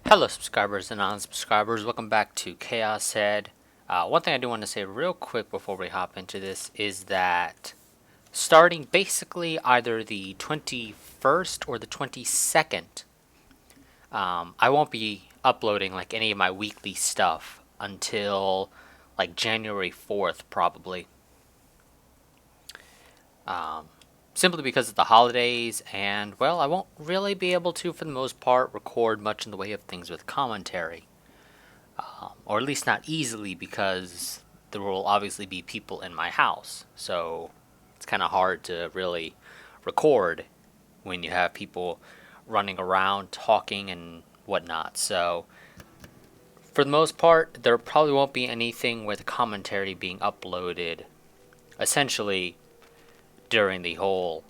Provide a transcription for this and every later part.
Hello subscribers and non-subscribers, welcome back to ChäoS. One thing I do want to say real quick before we hop into this is that starting basically either the 21st or the 22nd, I won't be uploading like any of my weekly stuff until like January 4th probably. Simply because of the holidays, and well, I won't really be able to, for the most part, record much in the way of things with commentary. Or at least not easily, because there will obviously be people in my house. So it's kind of hard to really record when you have people running around talking and whatnot. So for the most part, there probably won't be anything with commentary being uploaded essentially during the whole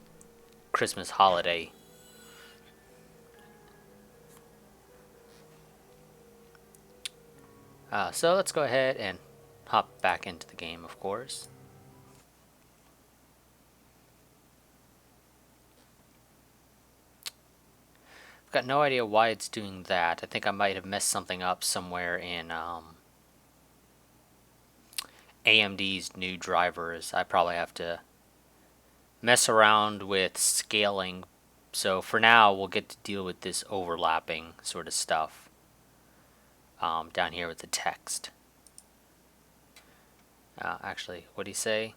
Christmas holiday. So let's go ahead and hop back into the game, of course. I've got no idea why it's doing that. I think I might have messed something up somewhere in AMD's new drivers. I probably have to mess around with scaling. So for now, we'll get to deal with this overlapping sort of stuff down here with the text. Actually, what do you say?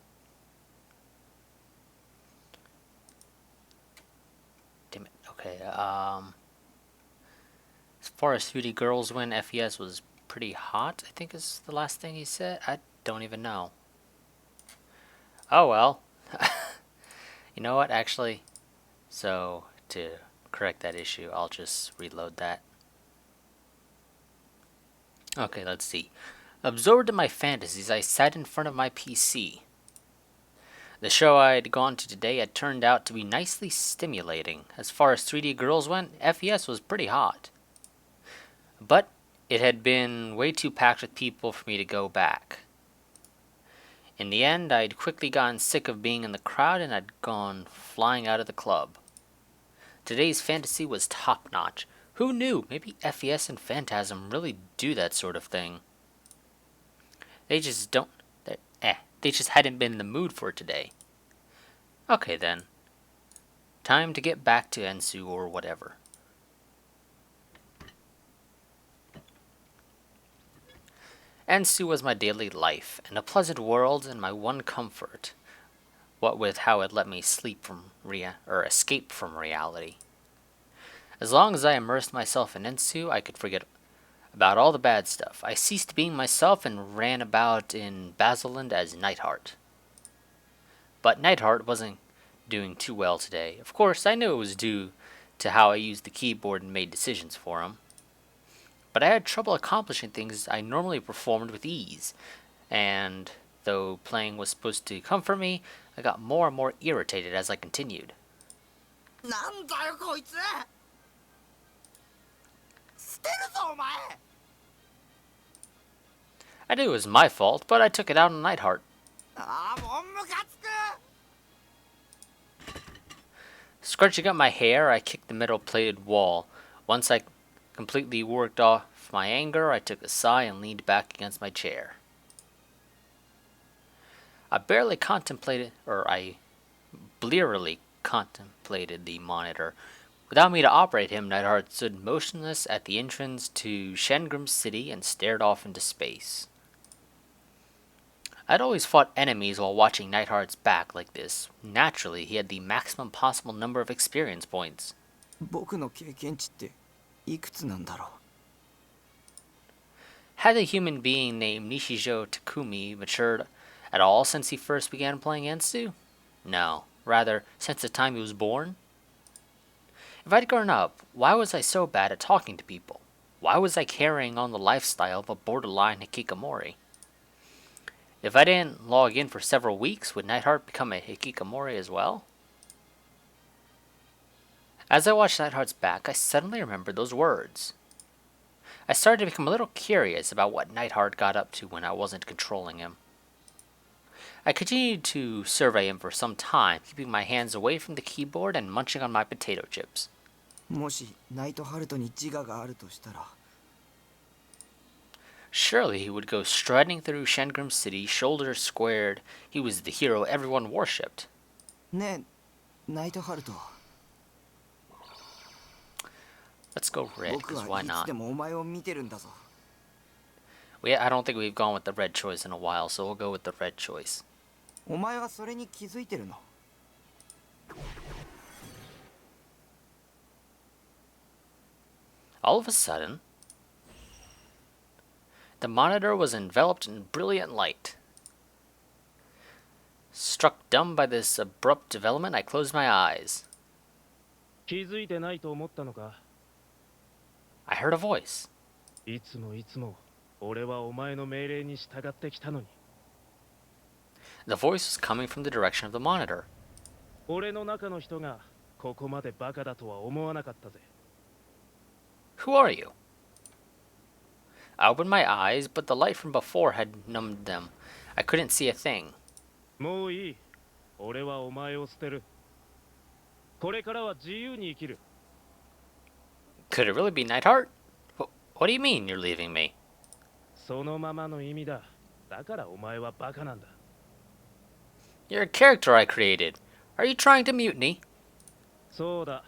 Damn it. Okay. As far as 3D girls went, FES was pretty hot, I think is the last thing he said. I don't even know. Oh well. You know what, actually? So, to correct that issue, I'll just reload that. Okay, let's see. Absorbed in my fantasies, I sat in front of my PC. The show I had gone to today had turned out to be nicely stimulating. As far as 3D girls went, FES was pretty hot. But it had been way too packed with people for me to go back. In the end, I'd quickly gotten sick of being in the crowd and I'd gone flying out of the club. Today's fantasy was top-notch. Who knew? Maybe FES and Phantasm really do that sort of thing. They just don't... They just hadn't been in the mood for it today. Okay then. Time to get back to Ensu or whatever. Ensu was my daily life, and a pleasant world and my one comfort. What with how it let me sleep from escape from reality. As long as I immersed myself in Ensu, I could forget about all the bad stuff. I ceased being myself and ran about in Basilland as Nightheart. But Nightheart wasn't doing too well today. Of course, I knew it was due to how I used the keyboard and made decisions for him. But I had trouble accomplishing things I normally performed with ease, and though playing was supposed to comfort me, I got more and more irritated as I continued. I knew it was my fault, but I took it out on Nightheart. Scrunching up my hair, I kicked the metal-plated wall. Once I completely worked off my anger, I took a sigh and leaned back against my chair. I blearily contemplated the monitor. Without me to operate him, Nightheart stood motionless at the entrance to Shengrim City and stared off into space. I'd always fought enemies while watching Nightheart's back like this. Naturally, he had the maximum possible number of experience points. Had a human being named Nishijo Takumi matured at all since he first began playing Ensu? No, rather, since the time he was born. If I'd grown up, why was I so bad at talking to people? Why was I carrying on the lifestyle of a borderline hikikomori? If I didn't log in for several weeks, would Nightheart become a hikikomori as well? As I watched Nightheart's back, I suddenly remembered those words. I started to become a little curious about what Nightheart got up to when I wasn't controlling him. I continued to survey him for some time, keeping my hands away from the keyboard and munching on my potato chips. Surely he would go striding through Shangrim City, shoulders squared. He was the hero everyone worshipped. ねえ、ナイトハルト。Let's go red, 僕 because は why いつ not? でもお前を見てるんだぞ。I don't think we've gone with the red choice in a while, so we'll go with the red choice. お前はそれに気づいてるの。All of a sudden, the monitor was enveloped in brilliant light. Struck dumb by this abrupt development, I closed my eyes. 気づいてないと思ったのか。 I heard a voice. いつも俺はお前の命令に従ってきたのに。 The voice was coming from the direction of the monitor. 俺の中の人がここまでバカだとは思わなかったぜ。 Who are you? I opened my eyes, but the light from before had numbed them. I couldn't see a thing. もういい。俺はお前を捨てる。これからは自由に生きる。 Could it really be Nightheart? What do you mean you're leaving me? そのままの意味だ。だからお前はバカなんだ。 You're a character I created. Are you trying to mutiny? そうだ。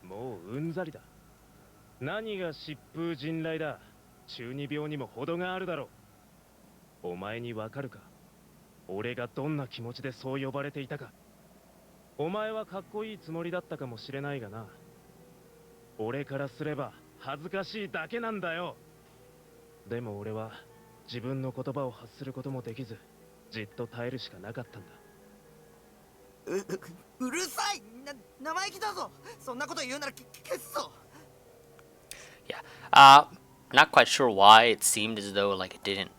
もううんざりだ。何が疾風陣雷だ。中二病にも程があるだろう。お前にわかるか。俺がどんな気持ちでそう呼ばれていたか。お前はかっこいいつもりだったかもしれないがな。俺からすれば恥ずかしいだけなんだよ。でも俺は自分の言葉を発することもできず、じっと耐えるしかなかったんだ。うるさい。生意気だぞ。そんなこと言うなら消すぞ。Yeah. Not quite sure why it seemed as though like it didn't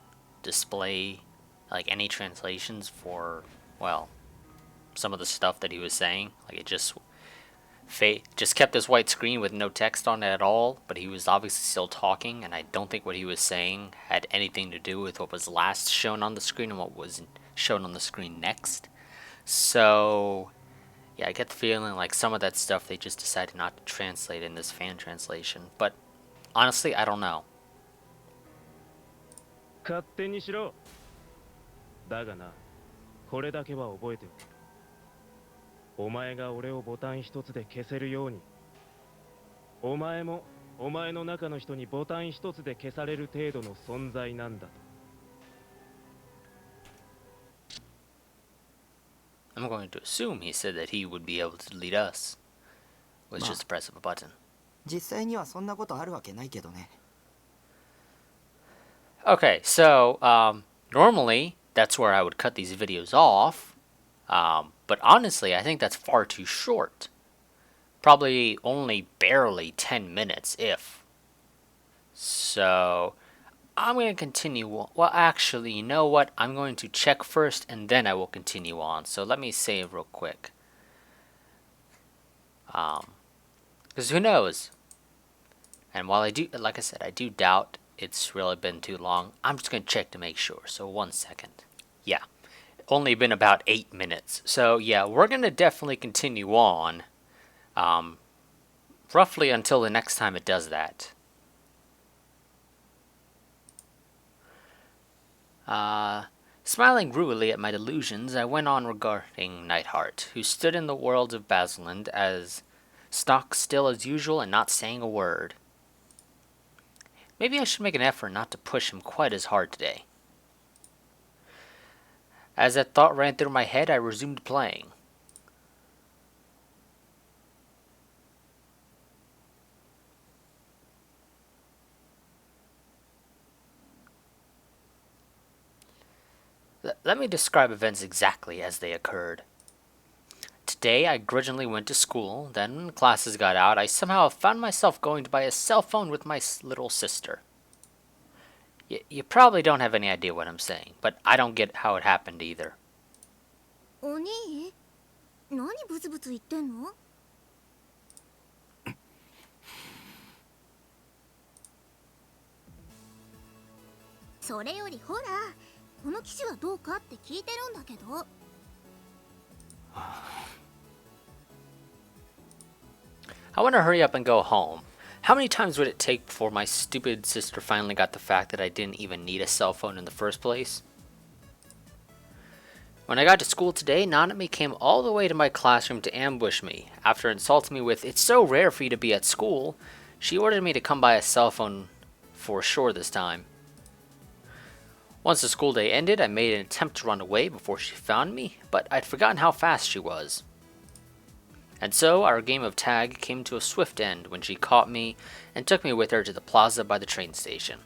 display like any translations for, well, some of the stuff that he was saying. Like it just kept this white screen with no text on it at all, but he was obviously still talking, and I don't think what he was saying had anything to do with what was last shown on the screen and what was shown on the screen next. So, yeah, I get the feeling like some of that stuff they just decided not to translate in this fan translation, but honestly, I don't know. 勝手にしろ。だがな、これだけは覚えておく。お前が俺をボタン一つで消せるように、お前もお前の中の人にボタン一つで消される程度の存在なんだと。I'm going to assume he said that he would be able to delete us with just the press of a button. 実際にはそんなことあるわけないけどね。Okay, so normally that's where I would cut these videos off, but honestly, I think that's far too short. Probably only barely 10 minutes, if. So I'm going to continue. Well, actually, you know what? I'm going to check first, and then I will continue on. So let me save real quick. Because who knows? And while I do, like I said, I do doubt it's really been too long. I'm just going to check to make sure. So 1 second. Yeah. Only been about 8 minutes. So yeah, we're going to definitely continue on. Roughly until the next time it does that. Smiling ruefully at my delusions, I went on regarding Nightheart, who stood in the world of Basildland as stock still as usual and not saying a word. Maybe I should make an effort not to push him quite as hard today. As that thought ran through my head, I resumed playing. Let me describe events exactly as they occurred. Today, I grudgingly went to school. Then, when classes got out, I somehow found myself going to buy a cell phone with my little sister. You probably don't have any idea what I'm saying, but I don't get how it happened either. お兄、何ブツブツ言ってんの？それよりほら、この機種はどうかって聞いてるんだけど。I want to hurry up and go home. How many times would it take before my stupid sister finally got the fact that I didn't even need a cell phone in the first place? When I got to school today, Nanami came all the way to my classroom to ambush me. After insulting me with, "It's so rare for you to be at school," she ordered me to come by a cell phone for sure this time. Once the school day ended, I made an attempt to run away before she found me, but I'd forgotten how fast she was. And so our game of tag came to a swift end when she caught me and took me with her to the plaza by the train station.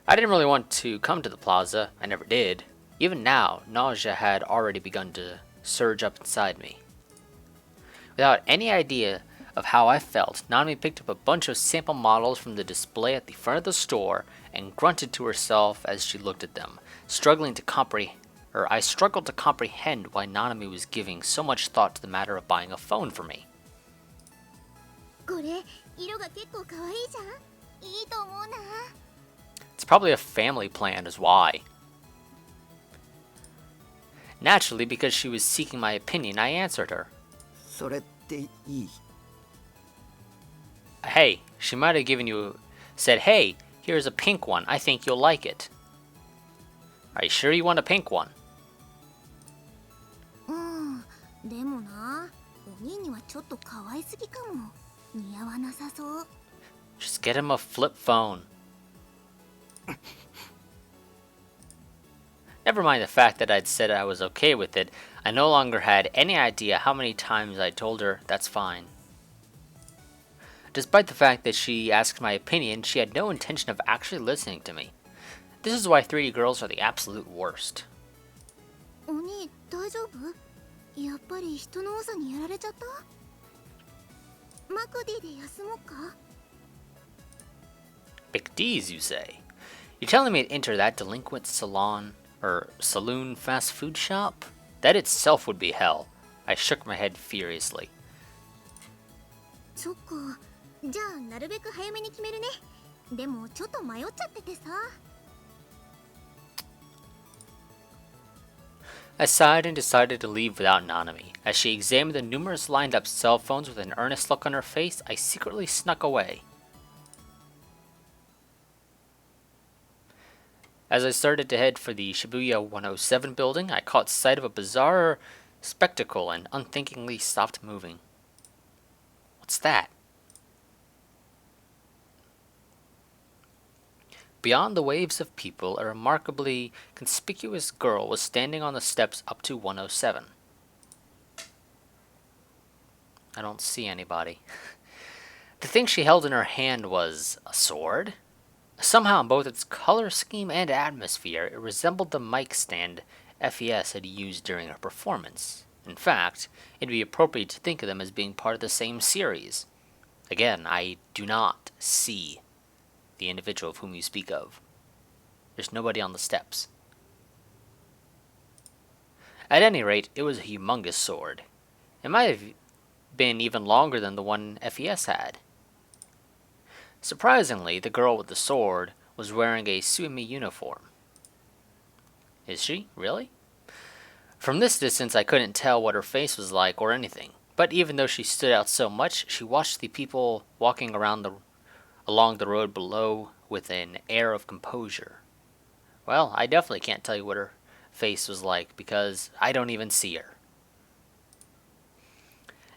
I didn't really want to come to the plaza, I never did. Even now, nausea had already begun to surge up inside me. Without any idea of how I felt, Nanami picked up a bunch of sample models from the display at the front of the store and grunted to herself as she looked at them, I struggled to comprehend why Nanami was giving so much thought to the matter of buying a phone for me. これ色が結構可愛いじゃん。いいと思うな。 It's probably a family plan is why. Naturally, because she was seeking my opinion, I answered her. それっていい？ Hey, she might have said, "Hey, here's a pink one. I think you'll like it." Are you sure you want a pink one? でもな、お兄にはちょっと可愛すぎかも。似合わなさそう。 Just get him a flip phone. Never mind the fact that I'd said I was okay with it, I no longer had any idea how many times I told her that's fine. Despite the fact that she asked my opinion, she had no intention of actually listening to me. This is why 3D girls are the absolute worst. お兄、大丈夫？やっぱり人の多さにやられちゃった？マクディで休もうか？ Big D's, you say? You're telling me to enter that delinquent saloon fast food shop? That itself would be hell. I shook my head furiously. そっか。じゃあなるべく早めに決めるね。でもちょっと迷っちゃっててさ。 I sighed and decided to leave without Nanami. As she examined the numerous lined up cell phones with an earnest look on her face, I secretly snuck away. As I started to head for the Shibuya 107 building, I caught sight of a bizarre spectacle and unthinkingly stopped moving. What's that? Beyond the waves of people, a remarkably conspicuous girl was standing on the steps up to 107. I don't see anybody. The thing she held in her hand was a sword? Somehow, in both its color scheme and atmosphere, it resembled the mic stand FES had used during her performance. In fact, it'd be appropriate to think of them as being part of the same series. Again, I do not see the individual of whom you speak of. There's nobody on the steps. At any rate, it was a humongous sword. It might have been even longer than the one FES had. Surprisingly, the girl with the sword was wearing a Suimi uniform. Is she? Really? From this distance, I couldn't tell what her face was like or anything. But even though she stood out so much, she watched the people walking along the road below with an air of composure. Well, I definitely can't tell you what her face was like because I don't even see her.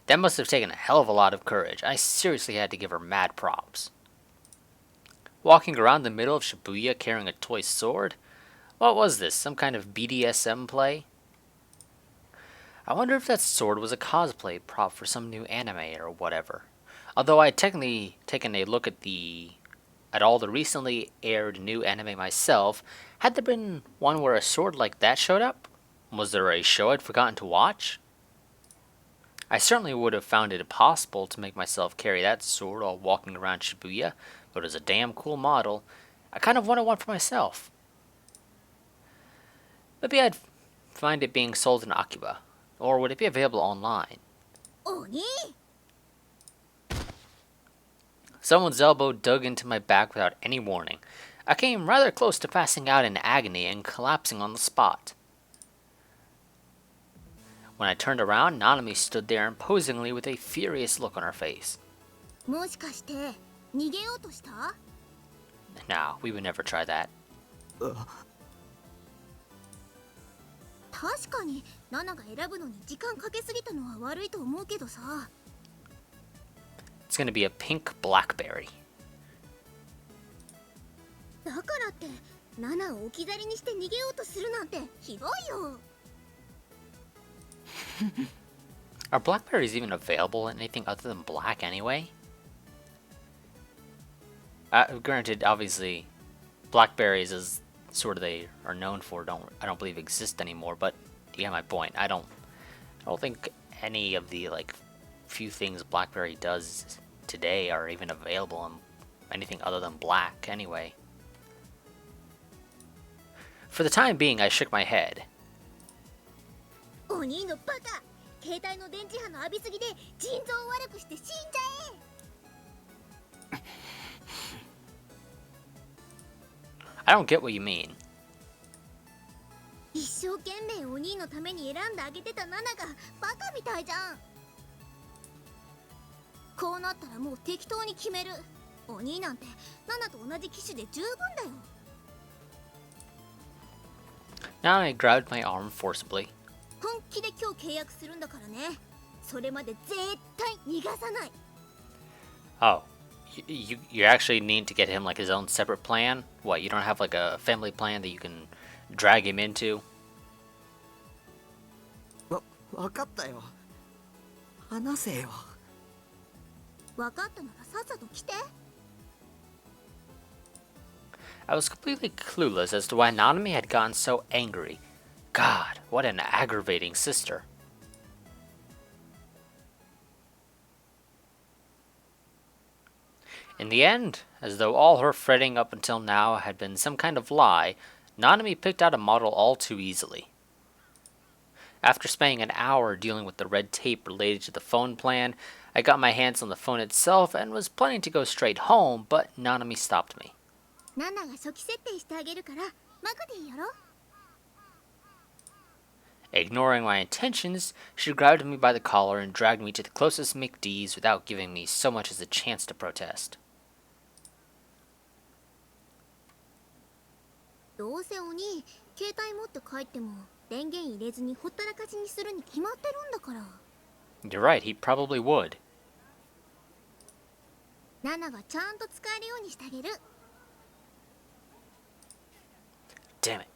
That must have taken a hell of a lot of courage. I seriously had to give her mad props. Walking around the middle of Shibuya carrying a toy sword? What was this, some kind of BDSM play? I wonder if that sword was a cosplay prop for some new anime or whatever. Although I had technically taken a look at all the recently aired new anime myself, had there been one where a sword like that showed up? Was there a show I'd forgotten to watch? I certainly would have found it impossible to make myself carry that sword while walking around Shibuya, but it was a damn cool model. I kind of wanted one for myself. Maybe I'd find it being sold in Akiba, or would it be available online? Oni? Someone's elbow dug into my back without any warning. I came rather close to passing out in agony and collapsing on the spot. When I turned around, Nanami stood there imposingly with a furious look on her face. もしかして逃げようとした？ No, we would never try that. 確かにナナが選ぶのに時間かけすぎたのは悪いと思うけどさ。 It's gonna be a pink blackberry. だからってナナを置き去りにして逃げようとするなんてひどいよ。 Are blackberries even available in anything other than black anyway? Granted, obviously, blackberries, as sort of they are known for, I don't believe exist anymore. But you get my point. I don't think any of the like few things BlackBerry does today are even available in anything other than black anyway. For the time being, I shook my head. お兄のバカ、携帯の電磁波の浴びすぎで腎臓を悪くして死んじゃえ。 I don't get what you mean. 一生懸命お兄のために選んであげてたナナがバカみたいじゃん。こうなったらもう適当に決める。お兄なんてナナと同じ機種で十分だよ。 Now I grabbed my arm forcibly. 本気で今日契約するんだからね。それまで絶対逃がさない。 Oh, you actually need to get him like his own separate plan? What, you don't have like a family plan that you can drag him into? わかったよ。話せよ。分かったならさっさと来て。 I was completely clueless as to why Nanami had gotten so angry. God, what an aggravating sister. In the end, as though all her fretting up until now had been some kind of lie, Nanami picked out a model all too easily. After spending an hour dealing with the red tape related to the phone plan, I got my hands on the phone itself and was planning to go straight home, but Nanami stopped me. ナナが初期設定してあげるからマクディやろ。 Ignoring my intentions, she grabbed me by the collar and dragged me to the closest McD's without giving me so much as a chance to protest. どうせお兄携帯持って帰っても電源入れずにほったらかしにするに決まってるんだから。 You're right, he probably would. ナナがちゃんと使えるようにしてあげる。 Damn it.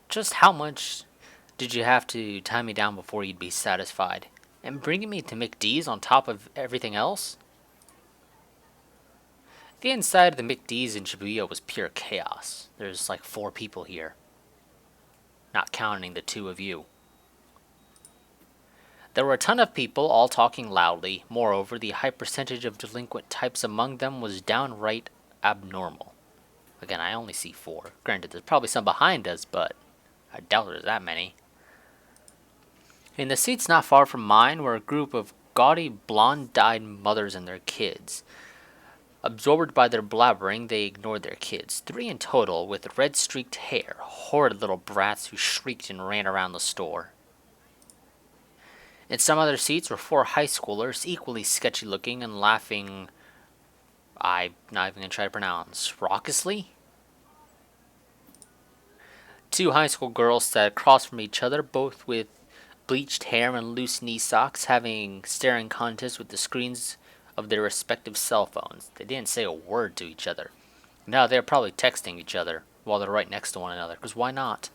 Just how much did you have to tie me down before you'd be satisfied? And bringing me to McD's on top of everything else? The inside of the McD's in Shibuya was pure chaos. There's like 4 people here. Not counting the 2 of you. There were a ton of people, all talking loudly. Moreover, the high percentage of delinquent types among them was downright abnormal. Again, I only see 4. Granted, there's probably some behind us, but I doubt there's that many. In the seats not far from mine were a group of gaudy, blonde-dyed mothers and their kids. Absorbed by their blabbering, they ignored their kids, 3 in total, with red-streaked hair, horrid little brats who shrieked and ran around the store. In some other seats were 4 high schoolers, equally sketchy-looking and laughing, I'm not even going to try to pronounce, raucously? 2 high school girls sat across from each other, both with bleached hair and loose knee socks, having staring contests with the screens of their respective cell phones. They didn't say a word to each other. No, they're probably texting each other while they're right next to one another, because why not?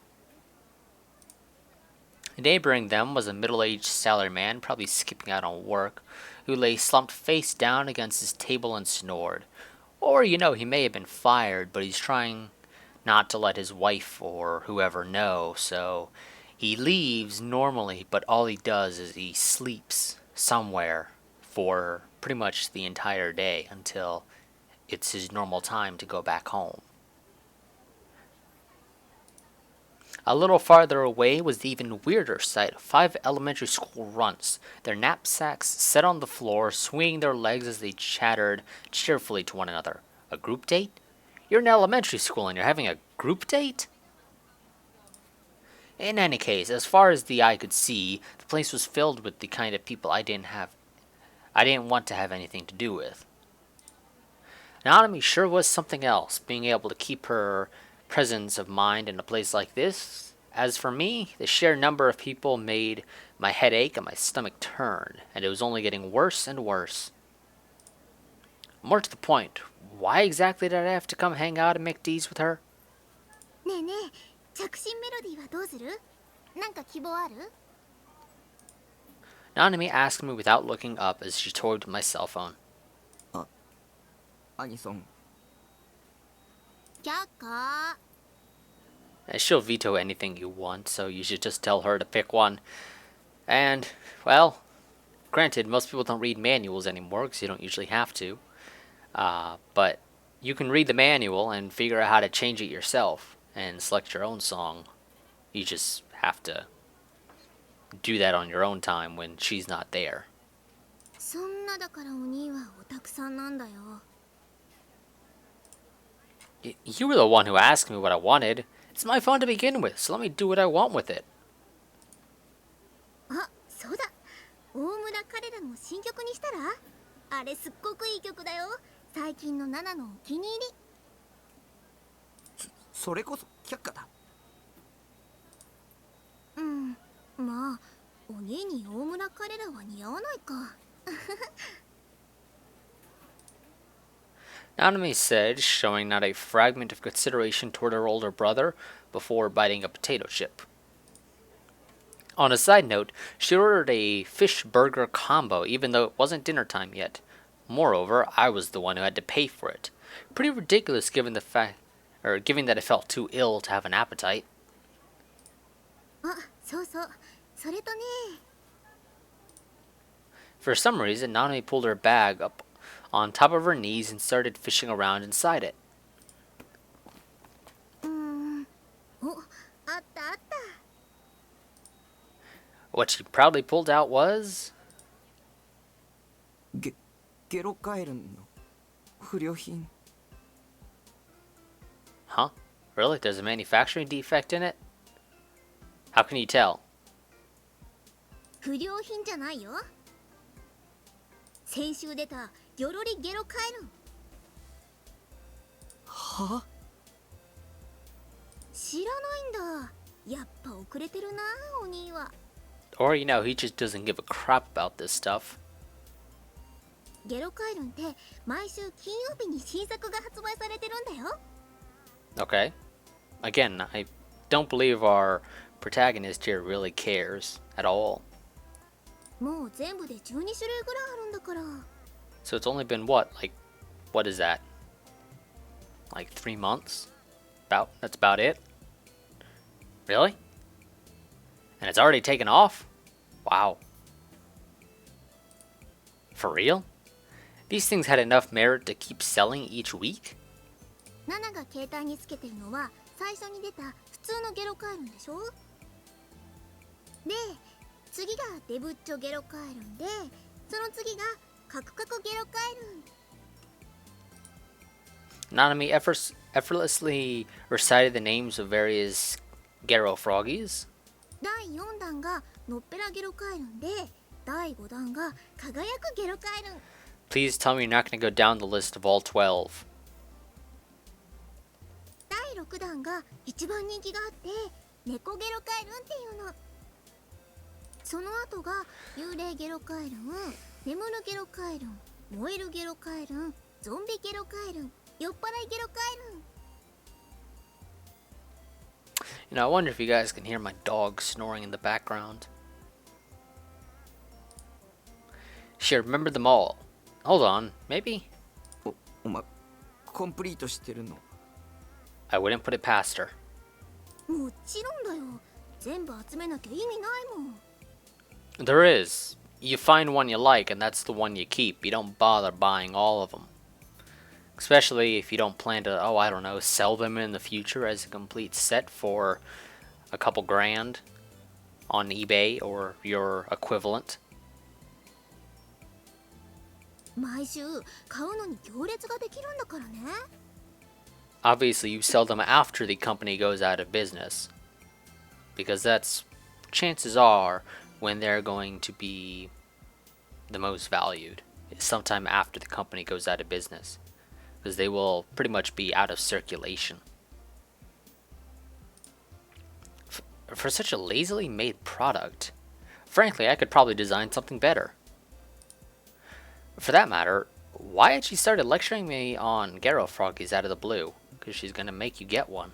Neighboring them was a middle-aged salaryman, probably skipping out on work, who lay slumped face down against his table and snored. Or, you know, he may have been fired, but he's trying not to let his wife or whoever know, so he leaves normally, but all he does is he sleeps somewhere for pretty much the entire day until it's his normal time to go back home. A little farther away was the even weirder sight of 5 elementary school runts, their knapsacks set on the floor, swinging their legs as they chattered cheerfully to one another. A group date? You're in elementary school and you're having a group date? In any case, as far as the eye could see, the place was filled with the kind of people I didn't want to have anything to do with. Nanami sure was something else, being able to keep her presence of mind in a place like this. As for me, the sheer number of people made my head ache and my stomach turn, and it was only getting worse and worse. More to the point, why exactly did I have to come hang out and make D's with her? ねえねえ、着信メロディーはどうする？なんか希望ある？ Nanami asked me without looking up as she toyed with my cell phone. アニソン却下。 She'll veto anything you want, so you should just tell her to pick one. And, well, granted, most people don't read manuals anymore because you don't usually have to. But you can read the manual and figure out how to change it yourself and select your own song. You just have to do that on your own time when she's not there. そんなだからお兄はオタクさんなんだよ。You were the one who asked me what I wanted. It's my phone to begin with, so let me do what I want with it. あ、そうだ。大村彼らの新曲にしたら？あれすっごくいい曲だよ。最近のナナのお気に入り。それこそ却下だ。うん、まあお兄に大村彼らは似合わないか。Nanami said, showing not a fragment of consideration toward her older brother before biting a potato chip. On a side note, she ordered a fish burger combo even though it wasn't dinner time yet. Moreover, I was the one who had to pay for it. Pretty ridiculous given given that I felt too ill to have an appetite. あ、そうそう。それとね。For some reason, Nanami pulled her bag up on top of her knees and started fishing around inside it. お、あったあった。 What she proudly pulled out was... ゲロカエルンの不良品。 Huh? Really? There's a manufacturing defect in it? How can you tell? 不良品じゃないよ。先週出たギョロリゲロカエルン。は？知らないんだ。やっぱ遅れてるな、お兄は。Or, you know, he just doesn't give a crap about this stuff. ゲロカエルンって毎週金曜日に新作が発売されてるんだよ。Okay. Again, I don't believe our protagonist here really cares at all. もう全部で12種類ぐらいあるんだから。 So it's only been what? Like, what is that? Like 3 months? That's about it? Really? And it's already taken off? Wow. For real? These things had enough merit to keep selling each week? ナナが携帯につけてるのは最初に出た普通のゲロカエルンでしょ。で、次がデブッチョゲロカエルンで、その次がカクカクゲロカエルン。 Nanami effortlessly recited the names of various Gero froggies. 第4弾がのっぺらゲロカエルンで、第5弾が輝くゲロカエルン。 Please tell me you're not going to go down the list of all 12. 第6弾が一番人気があって猫ゲロカエルンっていうの。その後が幽霊ゲロカエルン、眠るゲロカエルン、燃えるゲロカエルン、ゾンビゲロカエルン、酔っ払いゲロカエルン。 You know, I wonder if you guys can hear my dog snoring in the background. She remembered them all. Hold on, maybe? お前コンプリートしてるの？ I wouldn't put it past her. もちろんだよ。全部集めなきゃ意味ないもん。 There is. You find one you like, and that's the one you keep. You don't bother buying all of them. Especially if you don't plan to, oh, I don't know, sell them in the future as a complete set for a couple grand on eBay or your equivalent. 毎週買うのに行列ができるんだからね。 Obviously, you sell them after the company goes out of business. Because that's, chances are, when they're going to be the most valued. Sometime after the company goes out of business. because they will pretty much be out of circulation. For such a lazily made product, frankly, I could probably design something better. For that matter, why had she started lecturing me on Garo Froggies out of the blue? Because she's gonna make you get one.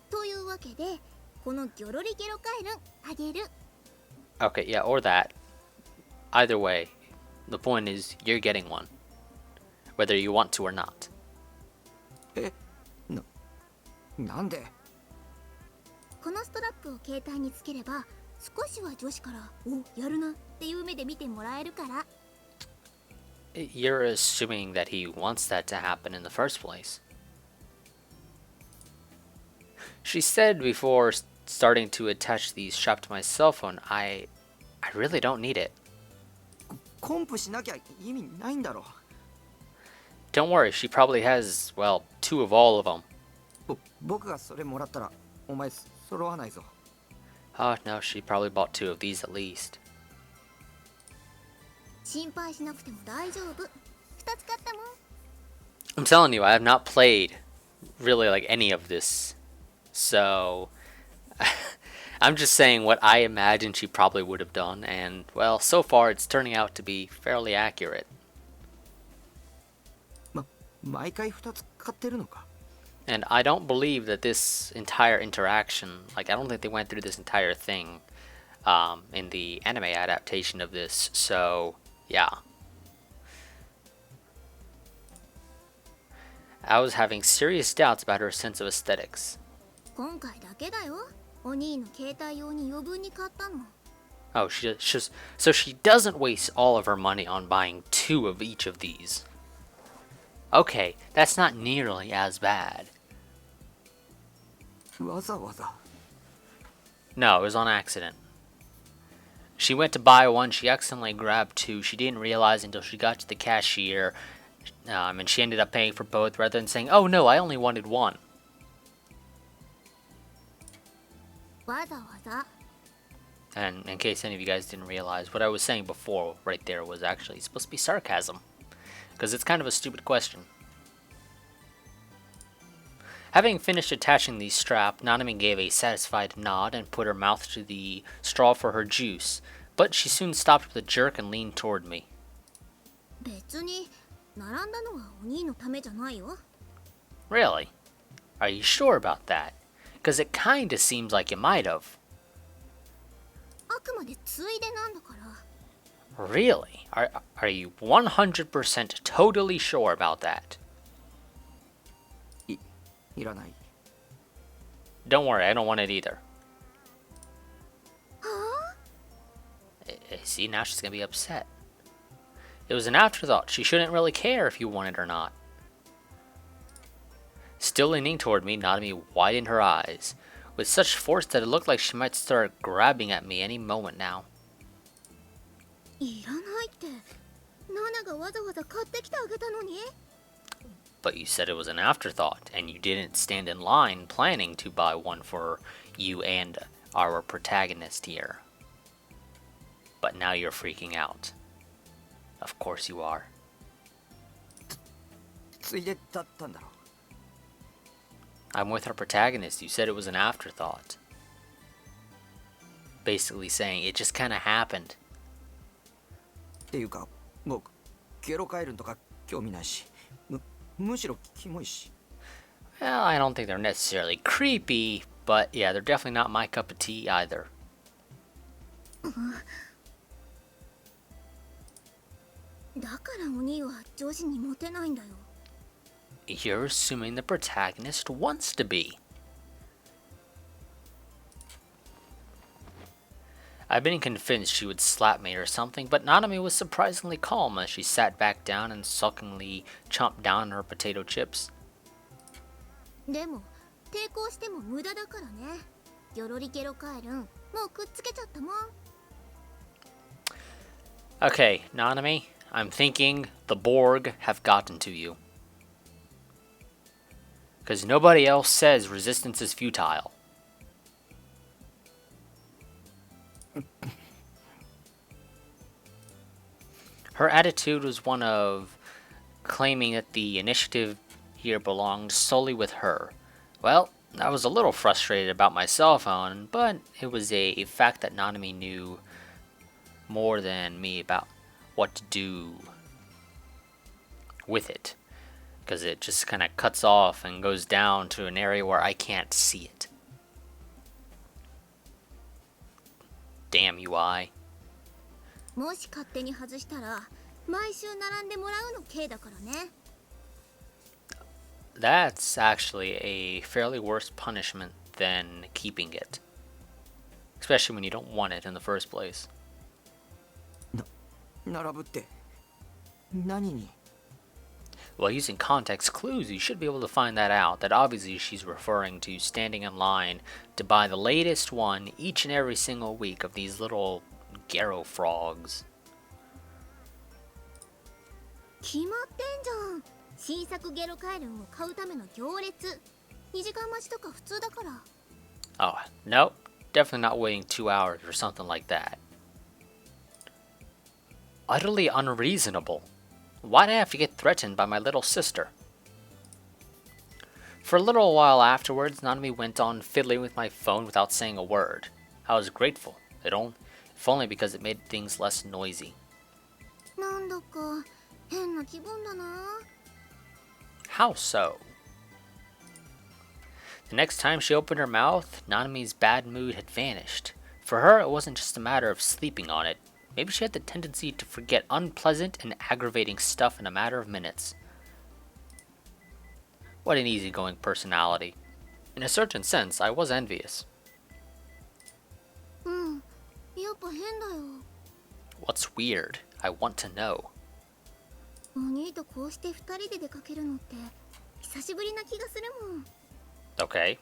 というわけでこのギョロリゲロカエルンあげる。 Okay, yeah, or that. Either way, the point is you're getting one, whether you want to or not. なんでこのストラップを携帯につければ少しは女子から「おやるな」っていう目で見てもらえるから。 You're assuming that he wants that to happen in the first place. She said before starting to attach these strap to my cell phone, I really don't need it. コンプしなきゃ意味ないんだろ。 Don't worry, she probably has, well, 2 of all of them. 僕がそれもらったらお前揃わないぞ。 Oh, no, she probably bought 2 of these at least. 心配しなくても大丈夫。2つ買ったもん。 I'm telling you, I have not played really like any of this. So I'm just saying what I imagine she probably would have done, and well, so far it's turning out to be fairly accurate. 毎回2つ買ってるのか。 And I don't believe that this entire interaction, like I don't think they went through this entire thing in the anime adaptation of this, so yeah. I was having serious doubts about her sense of aesthetics. 今回だけだよ。お兄の携帯用に余分に買ったの。 Oh, so she doesn't waste all of her money on buying 2 of each of these. Okay, that's not nearly as bad. わざわざ。 No, it was on accident. She went to buy one, she accidentally grabbed 2, she didn't realize until she got to the cashier, and she ended up paying for both rather than saying, oh no, I only wanted 1. わざわざ。 And in case any of you guys didn't realize, what I was saying before right there was actually supposed to be sarcasm. Because it's kind of a stupid question. Having finished attaching the strap, Nanami gave a satisfied nod and put her mouth to the straw for her juice, but she soon stopped with a jerk and leaned toward me. 別に並んだのはお兄のためじゃないよ。 Really? Are you sure about that? Because it kinda seems like you might have. あくまでついでなんだから。 Really? Are you 100% totally sure about that? いらない。 Don't worry, I don't want it either. はあ？ See, now she's gonna be upset. It was an afterthought. She shouldn't really care if you want it or not. Still leaning toward me, Nanami widened her eyes, with such force that it looked like she might start grabbing at me any moment now. いらないって。ナナがわざわざ買ってきてあげたのに。 But you said it was an afterthought, and you didn't stand in line planning to buy one for you and our protagonist here. But now you're freaking out. Of course you are. ついでだったんだろ。 I'm with our protagonist. You said it was an afterthought. Basically saying it just kind of happened. っていうか、僕ゲロカエルンとか興味ないし、むしろキモいし。 Well, I don't think they're necessarily creepy, but yeah, they're definitely not my cup of tea either. だからお兄は女子にモテないんだよ。 You're assuming the protagonist wants to be. I've been convinced she would slap me or something, but Nanami was surprisingly calm as she sat back down and sulkily chomped down on her potato chips. でも抵抗しても無駄だからね。ギョロリゲロカエルンもうくっつけちゃったもん。 Okay, Nanami, I'm thinking the Borg have gotten to you. Because nobody else says resistance is futile. Her attitude was one of claiming that the initiative here belonged solely with her. Well, I was a little frustrated about my cell phone, but it was a fact that Nanami knew more than me about what to do with it, because it just kind of cuts off and goes down to an area where I can't see it. Damn UI. もし勝手に外したら毎週並んでもらうの刑だからね。 That's actually a fairly worse punishment than keeping it. Especially when you don't want it in the first place. 並ぶって何に？ Well, using context clues, you should be able to find that out. That obviously she's referring to standing in line to buy the latest one each and every single week of these little Garo frogs. 決まってんじゃん。新作ゲロカエルンを買うための行列。2時間待ちとか普通だから。 Oh, nope. Definitely not waiting 2 hours or something like that. Utterly unreasonable. Why'd I have to get threatened by my little sister? For a little while afterwards, Nanami went on fiddling with my phone without saying a word. I was grateful, if only because it made things less noisy. なんだか変な気分だな。 How so? The next time she opened her mouth, Nanami's bad mood had vanished. For her, it wasn't just a matter of sleeping on it. Maybe she had the tendency to forget unpleasant and aggravating stuff in a matter of minutes. What an easygoing personality. In a certain sense, I was envious. うん、やっぱ変だよ。 What's weird? I want to know. お兄とこうして2人で出かけるのって久しぶりな気がするもん。 Okay.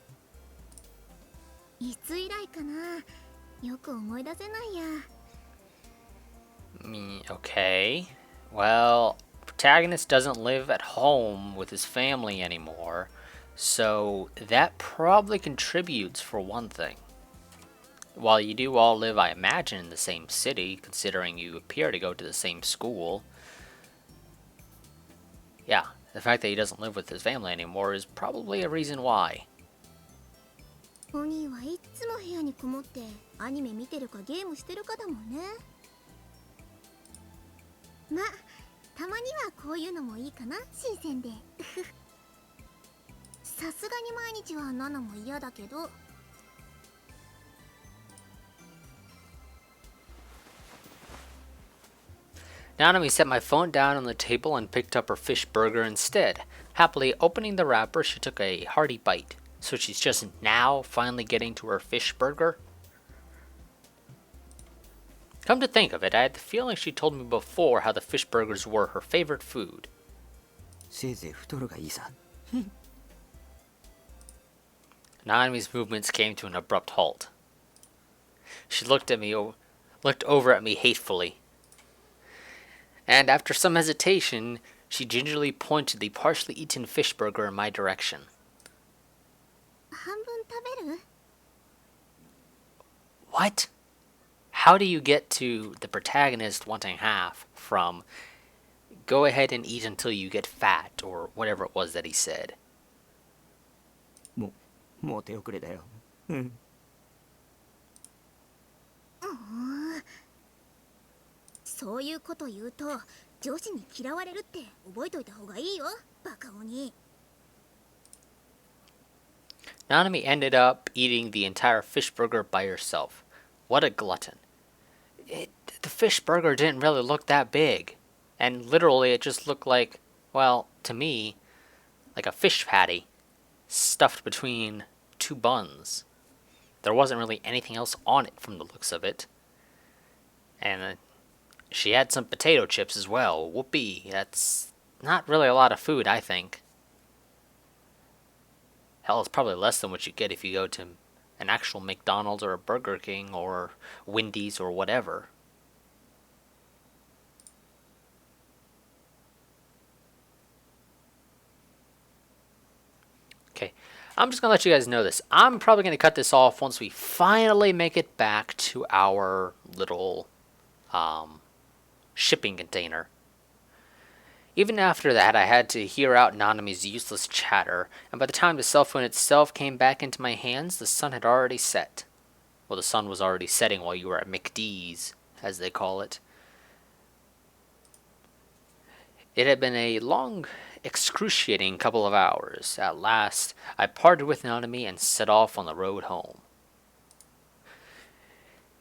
いつ以来かな。よく思い出せないや。 Okay. Well, protagonist doesn't live at home with his family anymore, so that probably contributes for one thing. While you do all live, I imagine, in the same city, considering you appear to go to the same school, yeah, the fact that he doesn't live with his family anymore is probably a reason why. お兄はいっつも部屋にこもってアニメ見てるかゲームしてるかだもんね。ま、たまにはこういうのもいいかな、新鮮で。さすがに毎日はナナも嫌だけど。 Nanami set my phone down on the table and picked up her fish burger instead. Happily opening the wrapper, she took a hearty bite. So she's just now finally getting to her fish burger? Come to think of it, I had the feeling she told me before how the fish burgers were her favorite food. せいぜい太るがいいさ。 Nanami's movements came to an abrupt halt. She looked over at me hatefully. And after some hesitation, she gingerly pointed the partially eaten fish burger in my direction. 半分食べる？ What? How do you get to the protagonist wanting half from go ahead and eat until you get fat, or whatever it was that he said? もう手遅れだよ。そういうこと言うと上司に嫌われるって覚えといた方がいいよ、バカ鬼。 Nanami ended up eating the entire fish burger by herself. What a glutton. The fish burger didn't really look that big. And literally it just looked like, well, to me, like a fish patty stuffed between two buns. There wasn't really anything else on it from the looks of it. And she had some potato chips as well. Whoopee. That's not really a lot of food, I think. Hell, it's probably less than what you get if you go to an actual McDonald's or a Burger King or Wendy's or whatever. Okay, I'm just gonna let you guys know this. I'm probably gonna cut this off once we finally make it back to our little shipping container. Even after that, I had to hear out Nanami's useless chatter, and by the time the cell phone itself came back into my hands, the sun had already set. Well, the sun was already setting while you were at McDee's, as they call it. It had been a long, excruciating couple of hours. At last, I parted with Nanami and set off on the road home.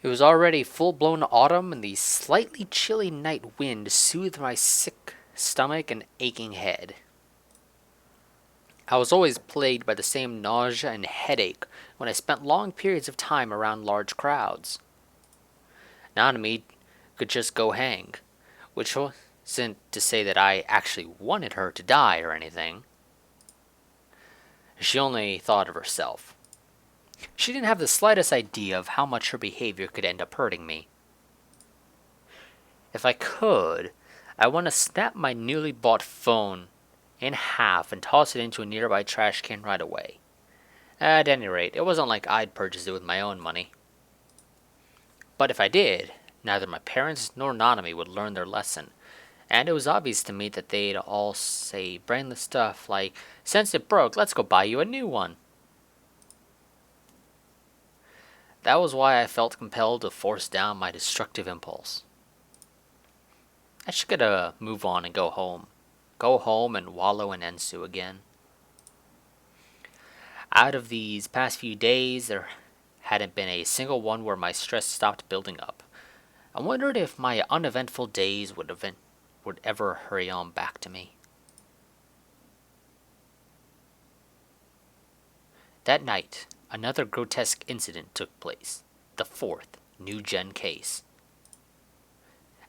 It was already full-blown autumn, and the slightly chilly night wind soothed my sick stomach and aching head. I was always plagued by the same nausea and headache when I spent long periods of time around large crowds. Nanami could just go hang, which wasn't to say that I actually wanted her to die or anything. She only thought of herself. She didn't have the slightest idea of how much her behavior could end up hurting me. If I could, I want to snap my newly bought phone in half and toss it into a nearby trash can right away. At any rate, it wasn't like I'd purchased it with my own money. But if I did, neither my parents nor Nanami would learn their lesson, and it was obvious to me that they'd all say brainless stuff like, "Since it broke, let's go buy you a new one." That was why I felt compelled to force down my destructive impulse. I should get a move on and go home. Go home and wallow in Ensu again. Out of these past few days, there hadn't been a single one where my stress stopped building up. I wondered if my uneventful days would ever hurry on back to me. That night, another grotesque incident took place. The fourth new-gen case.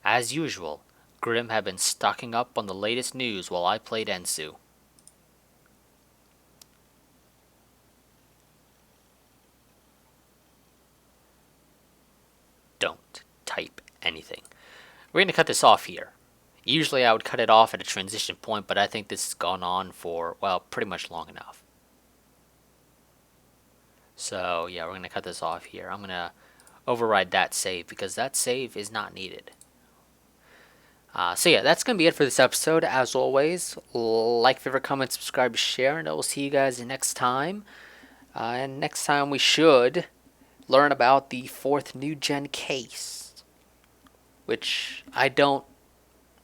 As usual, Grim had been stocking up on the latest news while I played Ensu. Don't type anything. We're going to cut this off here. Usually I would cut it off at a transition point, but I think this has gone on for, well, pretty much long enough. So, yeah, we're going to cut this off here. I'm going to override that save because that save is not needed. So yeah, that's going to be it for this episode. As always, like, favorite, comment, subscribe, share, and I will see you guys next time. And next time we should learn about the fourth new-gen case, which I don't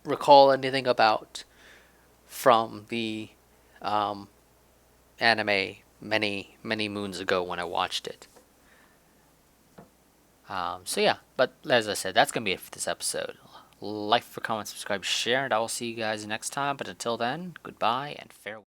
recall anything about from the anime many moons ago when I watched it. So yeah, but as I said, that's going to be it for this episode. Like, for comment, subscribe, share, and I will see you guys next time. But until then, goodbye and farewell.